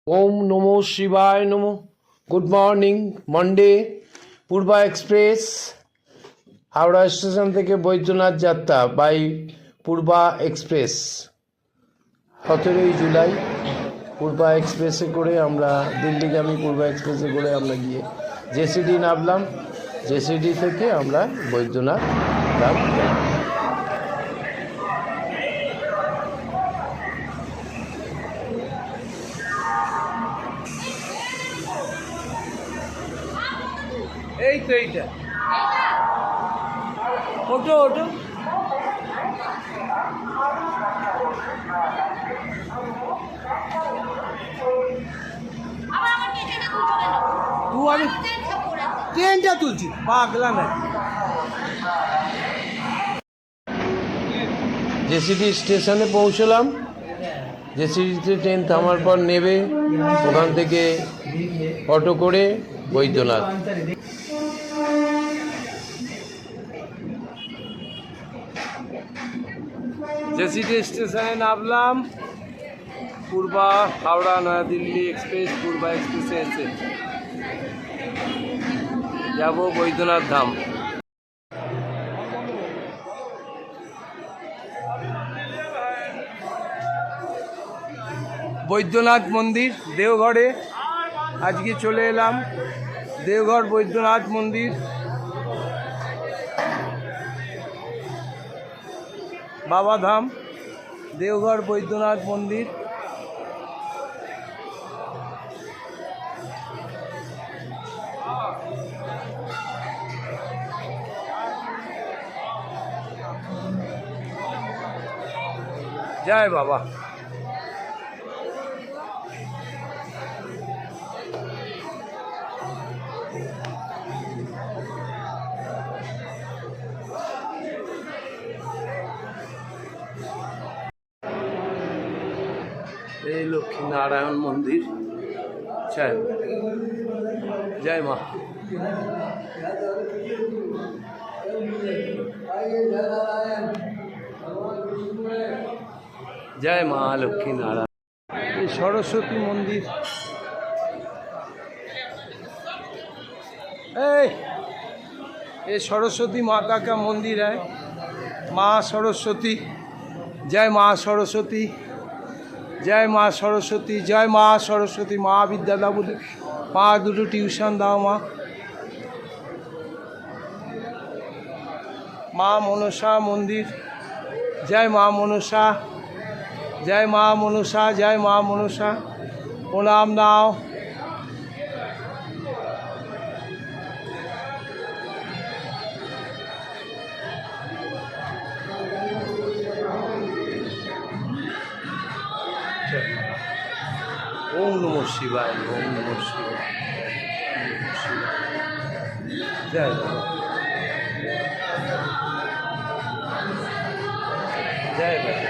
ওম নমো শিবায় নমো। Good morning. Monday পূর্বা express Howrah station থেকে বৈদ্যনাথ যাত্রা by Purba express. 17ই July পূর্বা এক্সপ্রেসে করে আমরা দিল্লিগামী পূর্বা এক্সপ্রেসে করে আমরা গিয়ে জেসিডি নামলাম। জেসিডি থেকে আমরা বৈদ্যনাথ ধাম গেলাম। এই তো এইটা ওটো ওটো তুই আমি ট্রেনটা তুলছি পাগলা না। জেসিডি স্টেশনে পৌঁছলাম। জেসিডিতে ট্রেন থামার পর নেবে, ওখান থেকে অটো করে বৈদ্যনাথ। জেসিডি স্টেশনে নামলাম। পূর্বা হাওড়া নয়াদিল্লি এক্সপ্রেস পূর্বা এক্সপ্রেসে এসে যাব বৈদ্যনাথ ধাম। বৈদ্যনাথ মন্দির দেওঘরে আজকে চলে এলাম। দেওঘর বৈদ্যনাথ মন্দির, বাবা ধাম, দেওঘর বৈদ্যনাথ মন্দির। জয় বাবা। এই লক্ষ্মী নারায়ণ মন্দির। জয় জয় মা। জয় মা লক্ষ্মী নারায়ণ। এই সরস্বতী মন্দির। ये सरस्वती माता का मंदिर है। माँ सरस्वती, जय माँ सरस्वती, जय माँ सरस्वती, जय माँ सरस्वती। माँ विद्या दाओ बोले, माँ दुटो टिউশন दाओ माँ। माँ मनसा मंदिर, जय माँ मनसा, जय माँ मनसा, जय माँ मनसा। प्रणाम नाओ। ओम नमो शिवाय, ओम नमो शिवाय, जय बाबा, जय बाबा,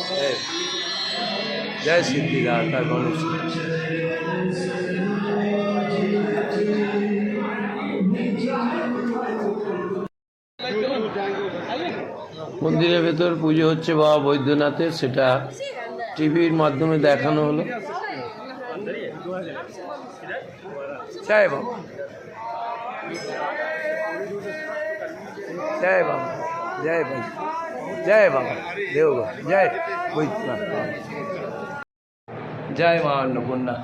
जय जय सिद्धिदाता गणेश। মন্দিরের ভেতর পুজো হচ্ছে বাবা বৈদ্যনাথের, সেটা টিভির মাধ্যমে দেখানো হলো। जय बाबा, जय बाबा, जय बाबा, जय बाबा देवघर, जय बैद्यनाथ, जय माँ अन्नपूर्णा।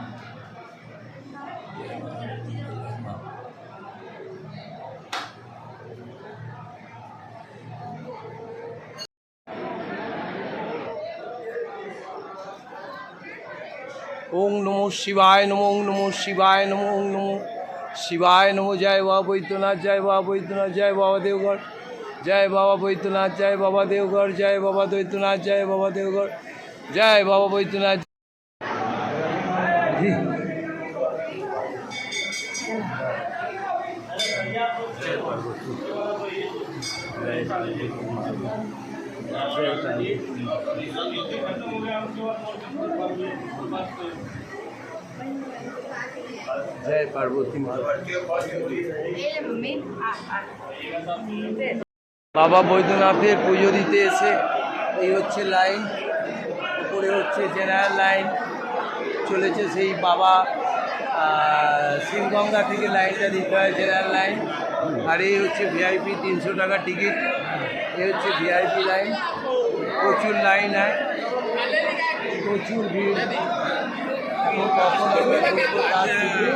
ओम नमो शिवाय नमो, ओम नमो शिवाय नमो, ओम नमो शिवाय नमो। जय बाबा बैद्यनाथ, जय बाबा बैद्यनाथ, जय बाबा देवघर, जय बाबा बैद्यनाथ, जय बाबा देवघर, जय बाबा बैद्यनाथ, जय बाबा देवघर, जय बाबा बैद्यनाथ। जय पार्वती माता। बाबा बैद्यनाथের পুজো দিতে এসে এই হচ্ছে লাইন, উপরে হচ্ছে জেনারেল লাইন, চলেছে সেই বাবা শিবগঙ্গা থেকে লাইনটা দিতে হয়, জেনারেল লাইন। আর এই হচ্ছে ভিআইপি, 300 টাকা টিকিট। এই হচ্ছে ভিআইপি লাইন। প্রচুর লাইন হয়, প্রচুর ভিড়। এখন কখন আমরা ঢুকবো তার ঠিক নেই।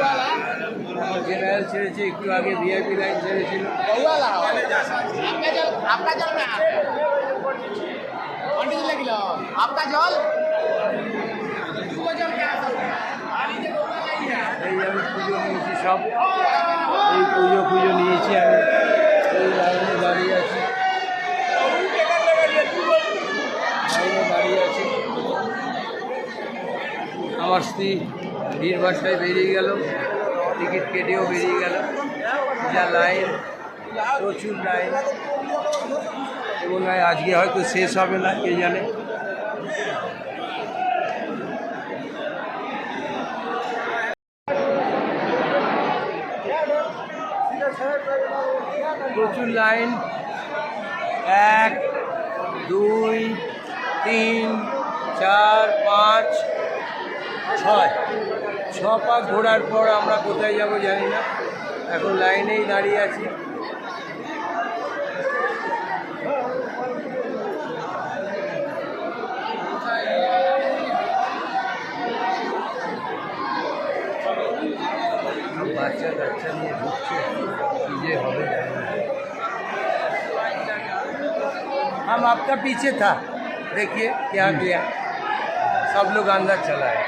এখন জেনারেল ছেড়েছে, একটু আগে ভিআইপি লাইন ছেড়েছিল। এই আমি পুজো নিয়েছি সব, এই পুজো নিয়েছি আমি, এই লাইনে দাঁড়িয়ে আছি, আমার স্ত্রী ভিড় বাসায় বেরিয়ে গেল, টিকিট কেটেও বেরিয়ে গেল। যা লাইন, প্রচুর লাইন, এবং আজকে হয়তো শেষ হবে না, কে জানে। প্রচুর লাইন, 1 2 3 4 5 6 পাক ঘোরার পর আমরা কোথায় যাব জানি না, এখন লাইনেই দাঁড়িয়ে আছি। বাচ্চা কাচ্চা নিয়ে ঢুকছে, কি যে হবে জানি না। हम आपका पीछे था, देखिए क्या किया, सब लोग अंदर चला है।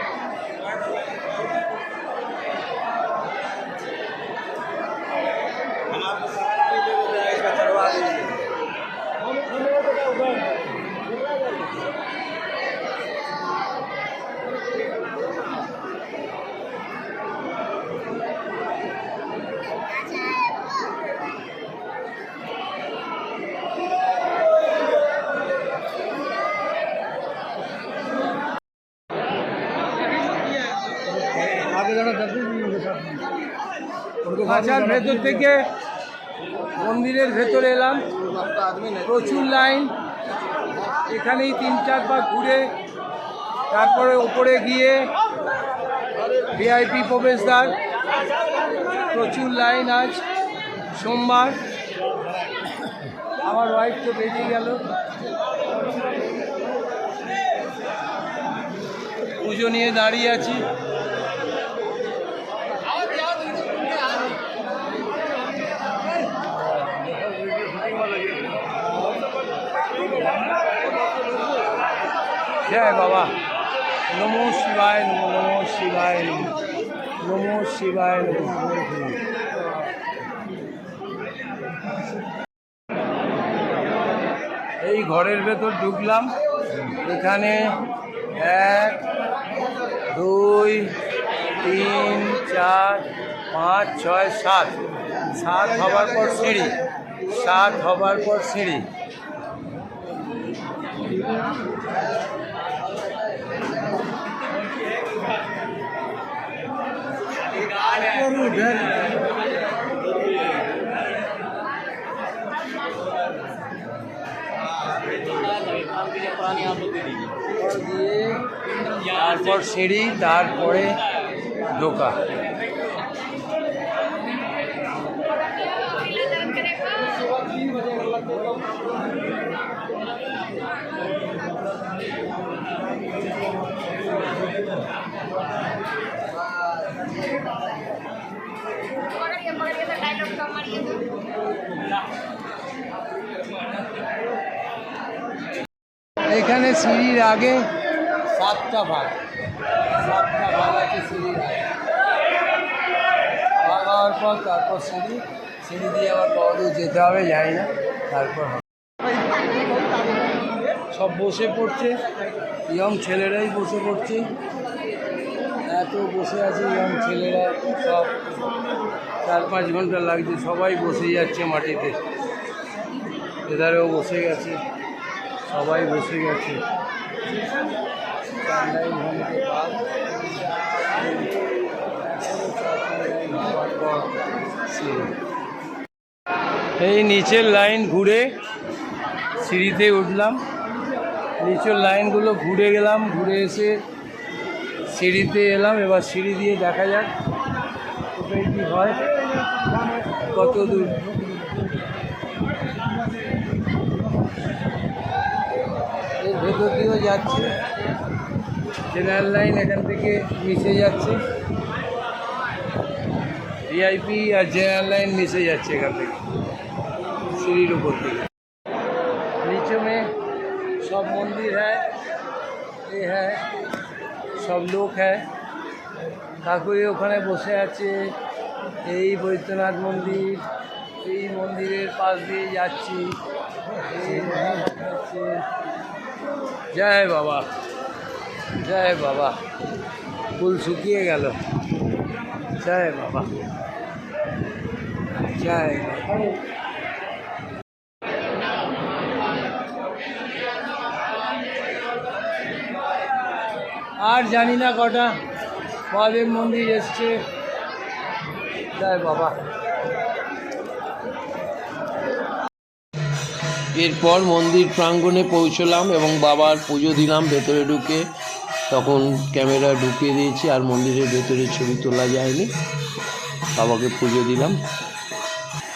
খাঁচার ভেতর থেকে মন্দিরের ভেতরে এলাম, প্রচুর লাইন। এখানেই 3-4 পাক ঘুরে তারপরে উপরে গিয়ে ভিআইপি প্রবেশদ্বার। প্রচুর লাইন, আজ সোমবার। আমার ওয়াইফ তো বেরিয়ে গেল, পুজো নিয়ে দাঁড়িয়ে আছি। जय बाबा, नमो शिवाय, नमो शिवाय, नमो शिवाय। এই ঘরের ভেতর ঢুকলাম, এখানে 1 2 3 4 5 6 7 7 হবার পর সিঁড়ি, 7 হবার পর সিঁড়ি। তারপর সিঁড়ি, তারপরে ঢোকা। এখানে সিঁড়ির আগে 7টা ভাগ আছে সিঁড়ির আগে। ভাগ হওয়ার পর তারপর সিঁড়ি দিয়ে আবার কতদূর যেতে হবে জানি না, তারপর সব বসে পড়ছে, ইয়ং ছেলেরাই বসে পড়ছে। এত বসে আছে ইয়ং ছেলেরা, সব 4-5 ঘন্টা লাগছে, সবাই বসে যাচ্ছে মাটিতে। এধারেও বসে গেছে, সবাই বসে গেছে। এই নিচের লাইন ঘুরে সিঁড়িতে উঠলাম, নিচের লাইনগুলো ঘুরে গেলাম, ঘুরে এসে সিঁড়িতে এলাম, এবার সিঁড়ি দিয়ে দেখা যাক কোথায় কি হয়, কত দূর। এর ভেতর দিয়েও যাচ্ছে, জেনারেল লাইন এখান থেকে মিশে যাচ্ছে, ভিআইপি আর জেনারেল লাইন মিশে যাচ্ছে এখান থেকে सीढ़ीर ऊपर থেকে। नीचे में सब मंदिर है, ये है सब लोग है। ঠাকুরে ওখানে বসে আছে, এই বৈদ্যনাথ মন্দির, এই মন্দিরের পাশ দিয়ে যাচ্ছি, এই যাচ্ছে। জয় বাবা, জয় বাবা। ফুল শুকিয়ে গেল। জয় বাবা, জয় বাবা। আর জানি না কটা মহাদেব মন্দির এসছে। জয় বাবা। এরপর মন্দির প্রাঙ্গণে পৌঁছলাম এবং বাবার পুজো দিলাম ভেতরে ঢুকে। তখন ক্যামেরা ঢুকিয়ে দিয়েছি, আর মন্দিরের ভেতরে ছবি তোলা যায়নি। বাবাকে পুজো দিলাম।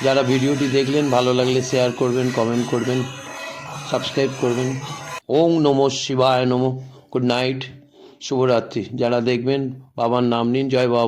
যারা ভিডিওটি দেখলেন, ভালো লাগলে শেয়ার করবেন, কমেন্ট করবেন, সাবস্ক্রাইব করবেন। ওম নমঃ শিবায় নমঃ। গুড নাইট, শুভরাত্রি। যারা দেখবেন বাবার নাম নিন। জয় বাবা।